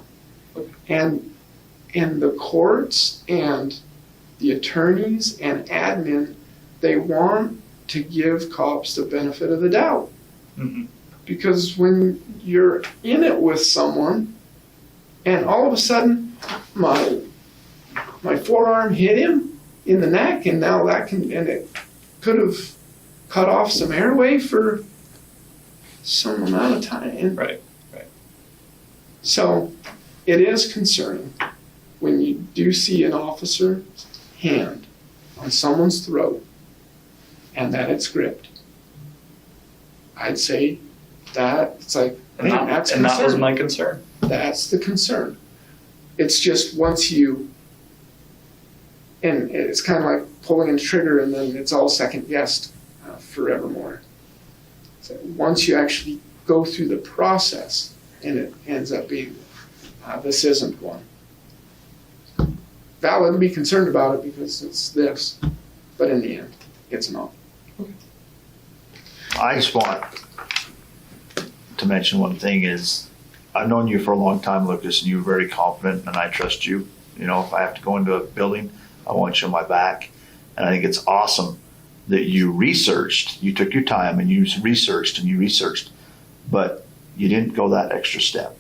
And the courts and the attorneys and admin, they want to give cops the benefit of the doubt. Because when you're in it with someone, and all of a sudden my forearm hit him in the neck, and now it could have cut off some airway for some amount of time. Right. So it is concerning when you do see an officer's hand on someone's throat and that it's gripped. I'd say that it's like, that's and that was my concern. That's the concern. It's just once you, and it's kind of like pulling a trigger and then it's all second guessed forevermore. So once you actually go through the process and it ends up being, this isn't one. Valid to be concerned about it because it's this, but in the end, it's not. I just want to mention one thing is I've known you for a long time, Lucas, and you're very confident and I trust you. You know, if I have to go into a building, I want you on my back. And I think it's awesome that you researched, you took your time and you researched, but you didn't go that extra step.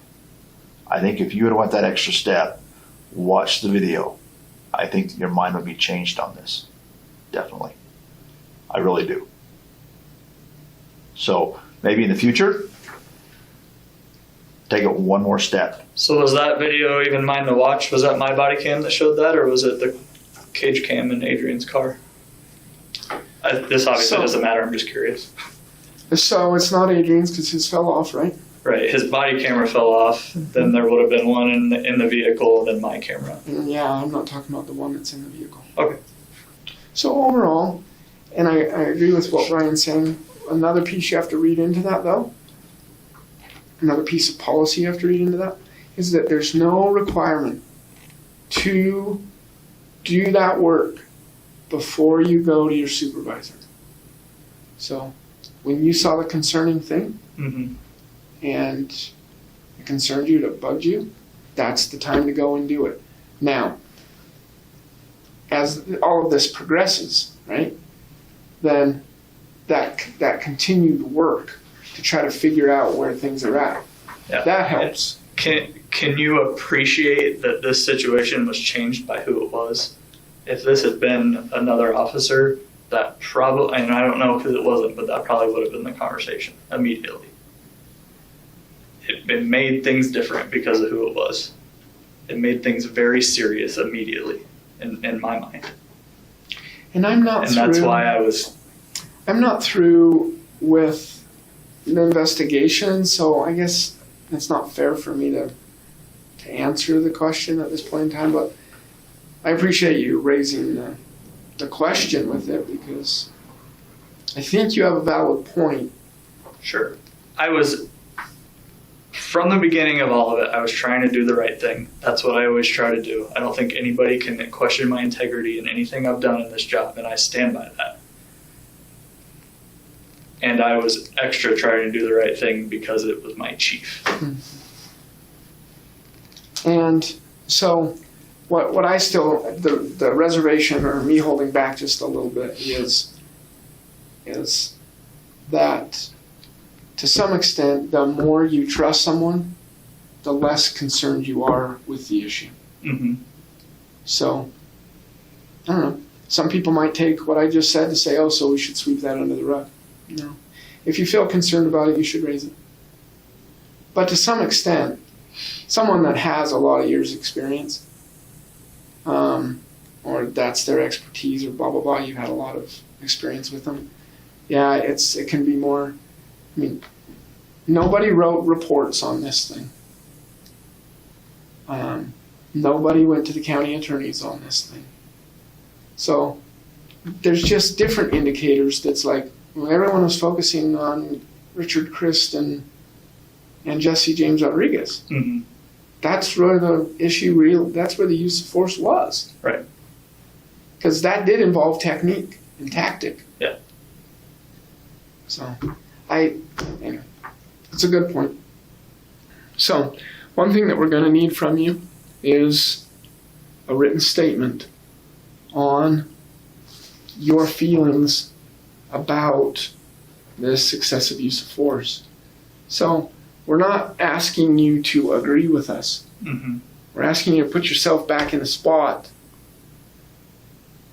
I think if you would have went that extra step, watched the video, I think your mind would be changed on this. Definitely. I really do. So maybe in the future, take it one more step. So was that video even mine to watch? Was that my body cam that showed that, or was it the cage cam in Adrian's car? This obviously doesn't matter. I'm just curious. So it's not Adrian's because his fell off, right? Right. His body camera fell off. Then there would have been one in the vehicle, then my camera. Yeah, I'm not talking about the one that's in the vehicle. Okay. So overall, and I agree with what Ryan's saying, another piece you have to read into that, though, another piece of policy you have to read into that, is that there's no requirement to do that work before you go to your supervisor. So when you saw the concerning thing and it concerned you, it bugged you, that's the time to go and do it. Now, as all of this progresses, right, then that continued work to try to figure out where things are at, that helps. Can you appreciate that this situation was changed by who it was? If this had been another officer, that probably, and I don't know because it wasn't, but that probably would have been the conversation immediately. It made things different because of who it was. It made things very serious immediately in my mind. And I'm not and that's why I'm not through with the investigation, so I guess it's not fair for me to answer the question at this point in time, but I appreciate you raising the question with it because I think you have a valid point. Sure. From the beginning of all of it, I was trying to do the right thing. That's what I always try to do. I don't think anybody can question my integrity in anything I've done in this job, and I stand by that. And I was extra trying to do the right thing because it was my chief. And so what I still, the reservation or me holding back just a little bit is that to some extent, the more you trust someone, the less concerned you are with the issue. Mm-hmm. So, I don't know. Some people might take what I just said to say, oh, so we should sweep that under the rug. No. If you feel concerned about it, you should raise it. But to some extent, someone that has a lot of years' experience, or that's their expertise, or blah, blah, blah, you've had a lot of experience with them. Yeah, it can be more, I mean, nobody wrote reports on this thing. Nobody went to the county attorneys on this thing. So there's just different indicators that's like, well, everyone was focusing on Richard Christ and Jesse James Rodriguez. Mm-hmm. That's where the issue that's where the use of force was. Right. Because that did involve technique and tactic. Yeah. So, anyway, it's a good point. So, one thing that we're going to need from you is a written statement on your feelings about this excessive use of force. So, we're not asking you to agree with us. Mm-hmm. We're asking you to put yourself back in the spot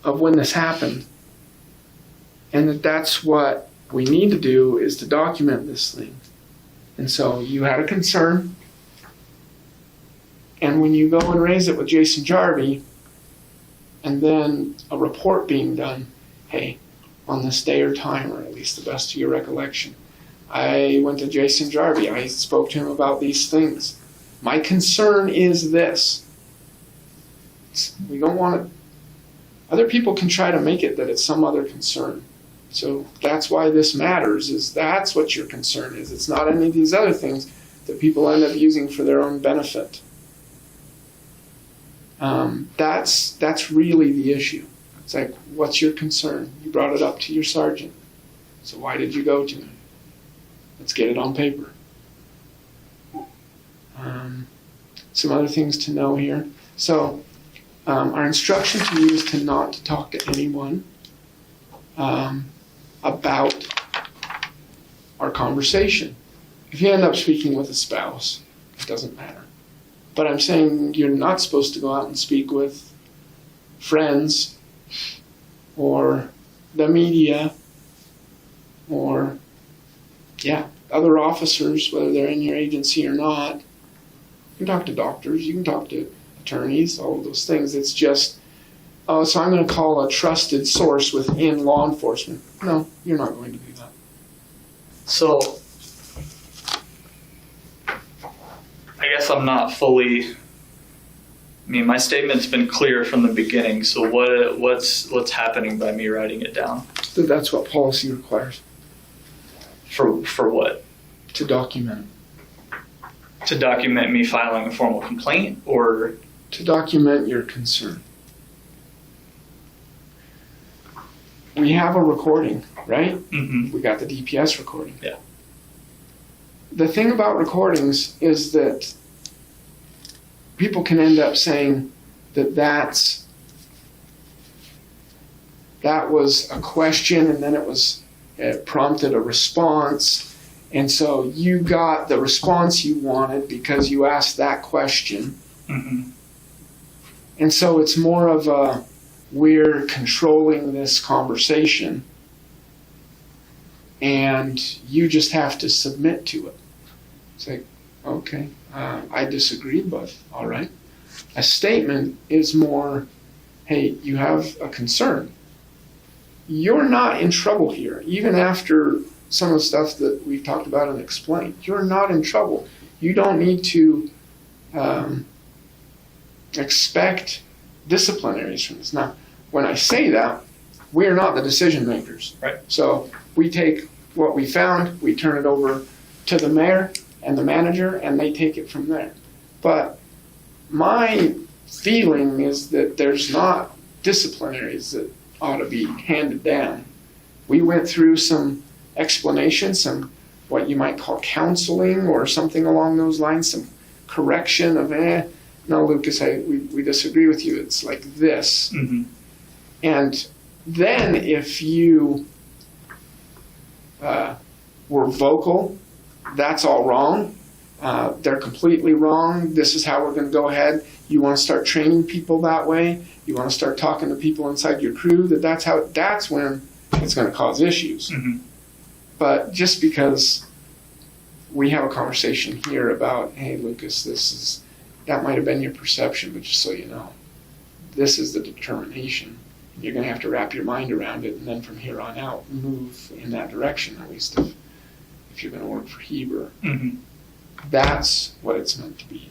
of when this happened. And that's what we need to do, is to document this thing. And so you had a concern, and when you go and raise it with Jason Jarvie, and then a report being done, hey, on this day or time, or at least the best of your recollection, I went to Jason Jarvie, I spoke to him about these things. My concern is this. We don't want to, other people can try to make it that it's some other concern. So that's why this matters, is that's what your concern is. It's not any of these other things that people end up using for their own benefit. That's really the issue. It's like, what's your concern? You brought it up to your sergeant. So why did you go to him? Let's get it on paper. Some other things to know here. So our instruction to you is to not to talk to anyone about our conversation. If you end up speaking with a spouse, it doesn't matter. But I'm saying you're not supposed to go out and speak with friends or the media or, other officers, whether they're in your agency or not. You can talk to doctors, you can talk to attorneys, all of those things. It's just, oh, so I'm going to call a trusted source within law enforcement. No, you're not going to do that. So, I guess I'm not fully, my statement's been clear from the beginning, so what's happening by me writing it down? That's what policy requires. For what? To document. To document me filing a formal complaint, or? To document your concern. We have a recording, right? Mm-hmm. We got the DPS recording. Yeah. The thing about recordings is that people can end up saying that that was a question, and then it prompted a response. And so you got the response you wanted because you asked that question. Mm-hmm. And so it's more of a, we're controlling this conversation and you just have to submit to it. It's like, okay, I disagree, but all right. A statement is more, hey, you have a concern. You're not in trouble here, even after some of the stuff that we've talked about and explained. You're not in trouble. You don't need to expect disciplinaries from this. Now, when I say that, we're not the decision makers. Right. So we take what we found, we turn it over to the mayor and the manager, and they take it from there. But my feeling is that there's not disciplinaries that ought to be handed down. We went through some explanation, some what you might call counseling or something along those lines, some correction of, no, Lucas, we disagree with you. It's like this. Mm-hmm. And then if you were vocal, that's all wrong. They're completely wrong. This is how we're going to go ahead. You want to start training people that way. You want to start talking to people inside your crew that's when it's going to cause issues. Mm-hmm. But just because we have a conversation here about, hey, Lucas, that might have been your perception, but just so you know, this is the determination. You're going to have to wrap your mind around it, and then from here on out, move in that direction, at least if you're going to work for Heber. Mm-hmm. That's what it's meant to be.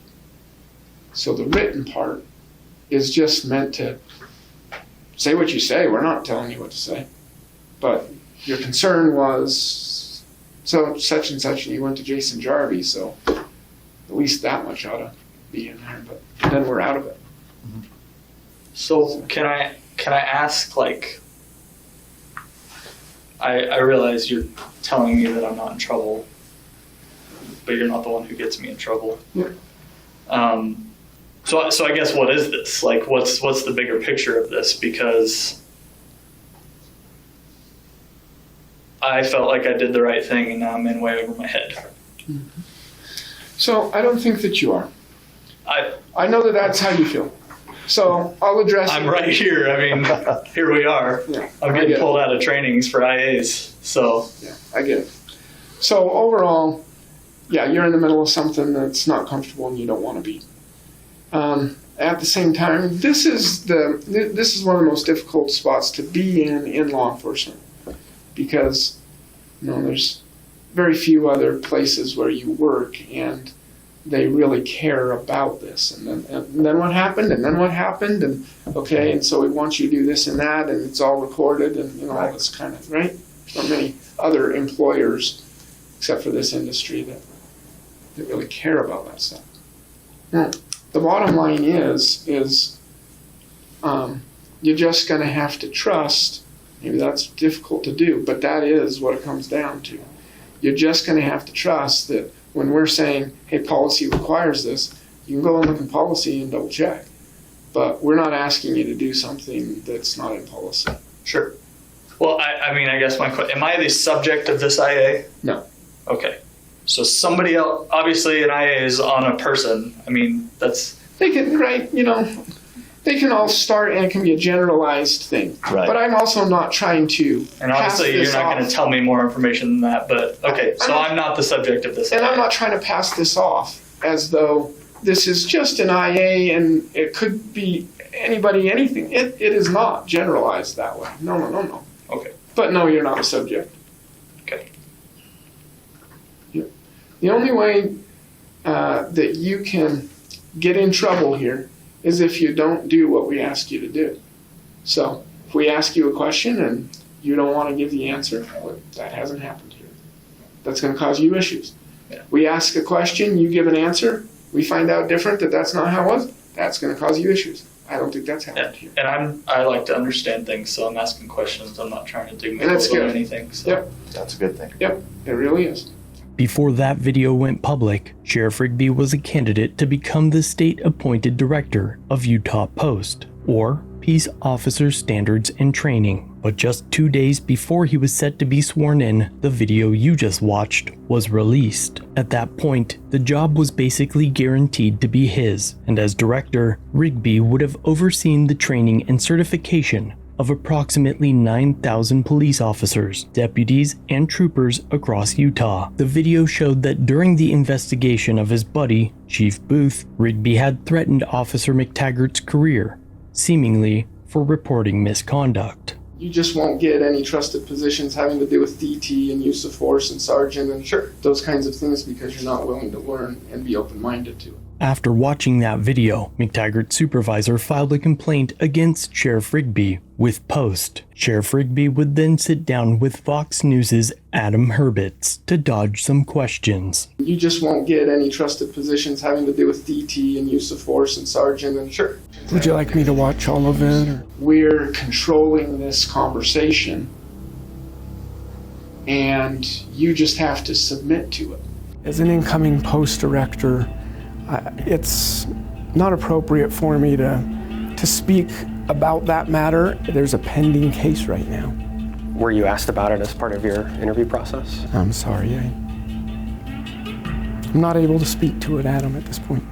So the written part is just meant to say what you say. We're not telling you what to say. But your concern was so such and such, and you went to Jason Jarvie, so at least that much ought to be in there, but then we're out of it. So can I ask, like, I realize you're telling me that I'm not in trouble, but you're not the one who gets me in trouble. Yeah. So I guess what is this? Like, what's the bigger picture of this? Because I felt like I did the right thing, and now I'm in way over my head. Mm-hmm. So I don't think that you are. I know that's how you feel. So I'll address I'm right here. I mean, here we are. Yeah, I'm getting pulled out of trainings for IAs. So yeah, I get it. So overall, yeah, you're in the middle of something that's not comfortable and you don't want to be. At the same time, this is one of the most difficult spots to be in law enforcement, because there's very few other places where you work and they really care about this. And then what happened, and then what happened, and okay, and so we want you to do this and that, and it's all recorded, and all this kind of, right? There's not many other employers, except for this industry, that really care about that stuff. Now, the bottom line is you're just going to have to trust. Maybe that's difficult to do, but that is what it comes down to. You're just going to have to trust that when we're saying, hey, policy requires this, you can go and look in policy and double check. But we're not asking you to do something that's not in policy. Sure. Well, I mean, I guess am I the subject of this IA? No. Okay. So somebody else, obviously an IA is on a person. I mean, they can, right, they can all start, and it can be a generalized thing. Right. But I'm also not trying to and obviously you're not going to tell me more information than that, but okay, so I'm not the subject of this. And I'm not trying to pass this off as though this is just an IA and it could be anybody, anything. It is not generalized that way. No. Okay. But no, you're not a subject. Okay. The only way that you can get in trouble here is if you don't do what we ask you to do. So if we ask you a question and you don't want to give the answer, well, that hasn't happened here. That's going to cause you issues. Yeah. We ask a question, you give an answer, we find out different that that's not how it was, that's going to cause you issues. I don't think that's happened here. And I like to understand things, so I'm asking questions. I'm not trying to dig my heels on anything. So. Yep. That's a good thing. Yep, it really is. Before that video went public, Sheriff Rigby was a candidate to become the state-appointed director of Utah Post, or Peace Officer Standards and Training. But just 2 days before he was set to be sworn in, the video you just watched was released. At that point, the job was basically guaranteed to be his, and as director, Rigby would have overseen the training and certification of approximately 9,000 police officers, deputies, and troopers across Utah. The video showed that during the investigation of his buddy, Chief Booth, Rigby had threatened Officer McTaggart's career, seemingly for reporting misconduct. You just won't get any trusted positions having to do with DT and use of force and sergeant and those kinds of things because you're not willing to learn and be open-minded to it. After watching that video, McTaggart's supervisor filed a complaint against Sheriff Rigby with Post. Sheriff Rigby would then sit down with Fox News' Adam Herbitz to dodge some questions. You just won't get any trusted positions having to do with DT and use of force and sergeant and Would you like me to watch all of it? Or? We're controlling this conversation and you just have to submit to it. As an incoming post director, it's not appropriate for me to speak about that matter. There's a pending case right now. Were you asked about it as part of your interview process? I'm sorry, I'm not able to speak to it, Adam, at this point.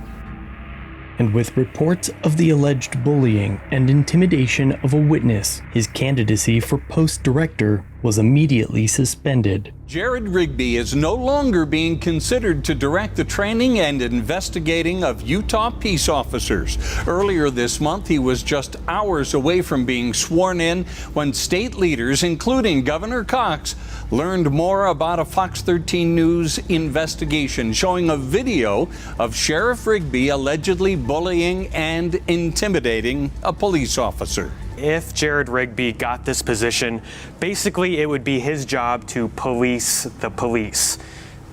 And with reports of the alleged bullying and intimidation of a witness, his candidacy for post director was immediately suspended. Jared Rigby is no longer being considered to direct the training and investigating of Utah peace officers. Earlier this month, he was just hours away from being sworn in when state leaders, including Governor Cox, learned more about a Fox 13 News investigation showing a video of Sheriff Rigby allegedly bullying and intimidating a police officer. If Jared Rigby got this position, basically it would be his job to police the police.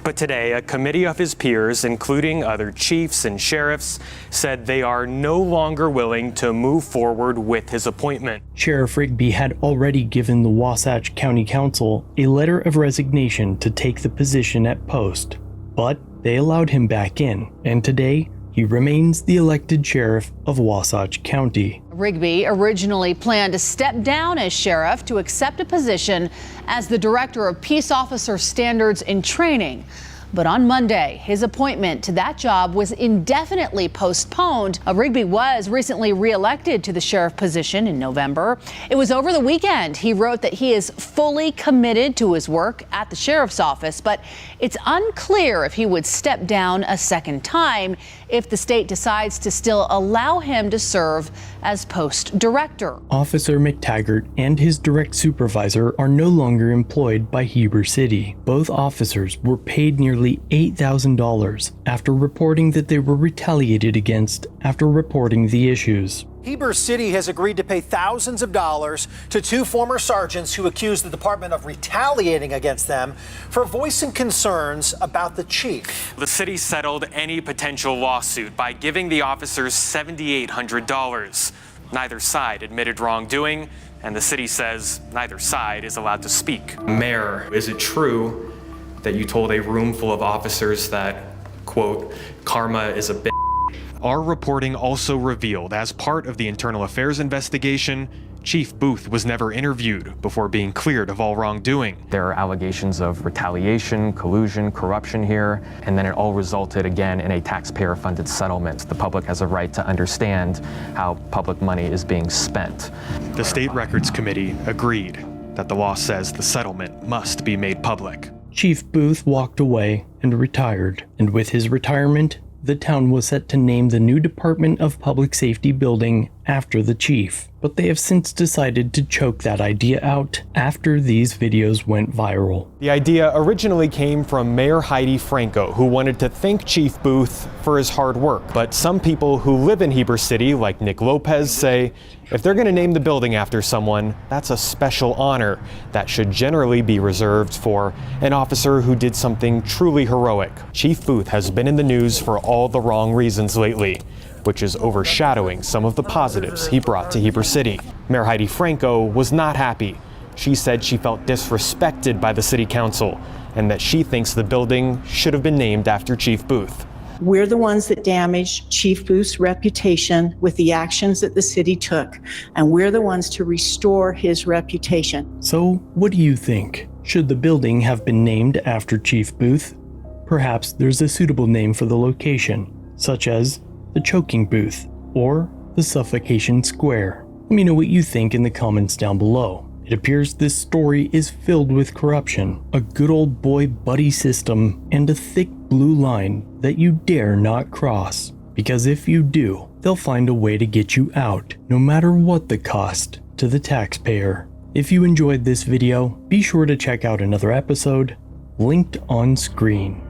But today, a committee of his peers, including other chiefs and sheriffs, said they are no longer willing to move forward with his appointment. Sheriff Rigby had already given the Wasatch County Council a letter of resignation to take the position at post, but they allowed him back in, and today he remains the elected sheriff of Wasatch County. Rigby originally planned to step down as sheriff to accept a position as the director of peace officer standards and training. But on Monday, his appointment to that job was indefinitely postponed. Rigby was recently reelected to the sheriff position in November. It was over the weekend. He wrote that he is fully committed to his work at the sheriff's office, but it's unclear if he would step down a second time if the state decides to still allow him to serve as post director. Officer McTaggart and his direct supervisor are no longer employed by Heber City. Both officers were paid nearly $8,000 after reporting that they were retaliated against after reporting the issues. Heber City has agreed to pay thousands of dollars to two former sergeants who accused the department of retaliating against them for voicing concerns about the chief. The city settled any potential lawsuit by giving the officers $7,800. Neither side admitted wrongdoing, and the city says neither side is allowed to speak. Mayor, is it true that you told a room full of officers that, quote, karma is a bitch? Our reporting also revealed, as part of the internal affairs investigation, Chief Booth was never interviewed before being cleared of all wrongdoing. There are allegations of retaliation, collusion, corruption here, and then it all resulted again in a taxpayer-funded settlement. The public has a right to understand how public money is being spent. The State Records Committee agreed that the law says the settlement must be made public. Chief Booth walked away and retired, and with his retirement, the town was set to name the new Department of Public Safety building after the chief, but they have since decided to choke that idea out after these videos went viral. The idea originally came from Mayor Heidi Franco, who wanted to thank Chief Booth for his hard work. But some people who live in Heber City, like Nick Lopez, say if they're going to name the building after someone, that's a special honor that should generally be reserved for an officer who did something truly heroic. Chief Booth has been in the news for all the wrong reasons lately, which is overshadowing some of the positives he brought to Heber City. Mayor Heidi Franco was not happy. She said she felt disrespected by the city council and that she thinks the building should have been named after Chief Booth. We're the ones that damaged Chief Booth's reputation with the actions that the city took, and we're the ones to restore his reputation. So, what do you think? Should the building have been named after Chief Booth? Perhaps there's a suitable name for the location, such as the Choking Booth or the Suffocation Square. Let me know what you think in the comments down below. It appears this story is filled with corruption, a good old boy buddy system, and a thick blue line that you dare not cross. Because if you do, they'll find a way to get you out, no matter what the cost to the taxpayer. If you enjoyed this video, be sure to check out another episode linked on screen.